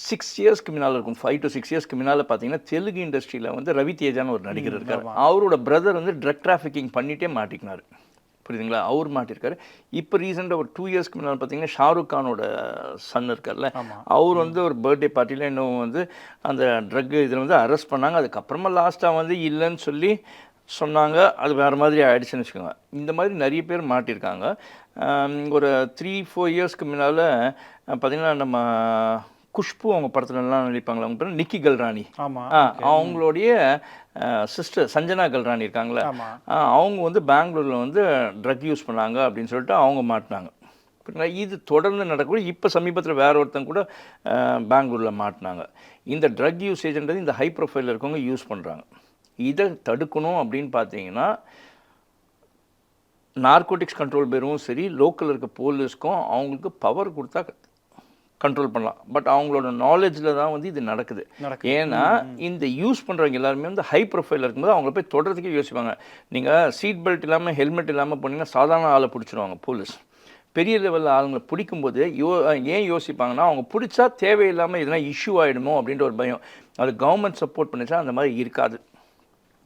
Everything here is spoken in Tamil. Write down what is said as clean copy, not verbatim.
6 இயர்ஸ்க்கு முன்னால் இருக்கும், 5 to 6 இயர்ஸ்க்கு முன்னால் பார்த்தீங்கன்னா தெலுங்கு இண்டஸ்ட்ரியில் வந்து ரவி தேஜான்னு ஒரு நடிகர் இருக்கார். அவரோட பிரதர் வந்து ட்ரக் டிராஃபிக்கிங் பண்ணிகிட்டே மாட்டிக்கினார். புரியுதுங்களா? அவர் மாட்டிருக்காரு. இப்போ ரீசெண்டாக ஒரு 2 இயர்ஸ்க்கு முன்னால் பார்த்தீங்கன்னா ஷாருக் கானோட சன் இருக்கார்ல, அவர் வந்து ஒரு பர்த்டே பார்ட்டியில் இன்னும் வந்து அந்த ட்ரக் இதில் வந்து அரெஸ்ட் பண்ணாங்க. அதுக்கப்புறமா லாஸ்ட்டாக வந்து இல்லைன்னு சொல்லி சொன்னாங்க. அது வேறு மாதிரி ஆகிடுச்சுன்னு வச்சுக்கோங்க. இந்த மாதிரி நிறைய பேர் மாட்டியிருக்காங்க. ஒரு 3-4 இயர்ஸ்க்கு முன்னால் பார்த்திங்கன்னா நம்ம குஷ்பு அவங்க படத்துலலாம் நடிப்பாங்களா, அவங்க பேர் நிக்கி கல்ராணி. அவங்களுடைய சிஸ்டர் சஞ்சனா கல்ராணி இருக்காங்களே, அவங்க வந்து பெங்களூரில் வந்து ட்ரக் யூஸ் பண்ணாங்க அப்படின்னு சொல்லிட்டு அவங்க மாட்டினாங்க. இது தொடர்ந்து நடக்கக்கூடிய இப்போ சமீபத்தில் வேற ஒருத்தங்க கூட பெங்களூரில் மாட்டினாங்க. இந்த ட்ரக் யூசேஜ்ன்றது இந்த ஹை ப்ரொஃபைலில் இருக்கவங்க யூஸ் பண்ணுறாங்க. இதை தடுக்கணும் அப்படின்னு பார்த்தீங்கன்னா நார்கோட்டிக்ஸ் கண்ட்ரோல் பேரும் சரி, லோக்கலில் இருக்க போலீஸ்க்கும் அவங்களுக்கு பவர் கொடுத்தா கண்ட்ரோல் பண்ணலாம். பட் அவங்களோட நாலேஜில் தான் வந்து இது நடக்குது. ஏன்னா இந்த யூஸ் பண்ணுறவங்க எல்லாருமே வந்து ஹை ப்ரொஃபைலில் இருக்கும்போது அவங்கள போய் தொடர்றதுக்கே யோசிப்பாங்க. நீங்கள் சீட் பெல்ட் இல்லாமல் ஹெல்மெட் இல்லாமல் போனீங்கன்னா சாதாரண ஆளை பிடிச்சிடுவாங்க போலீஸ். பெரிய லெவலில் ஆளுங்களை பிடிக்கும்போது ஏன் யோசிப்பாங்கன்னா, அவங்க பிடிச்சா தேவையில்லாமல் எதுனா இஷ்யூ ஆகிடுமோ அப்படின்ற ஒரு பயம். அது கவர்மெண்ட் சப்போர்ட் பண்ணிச்சா அந்த மாதிரி இருக்காது.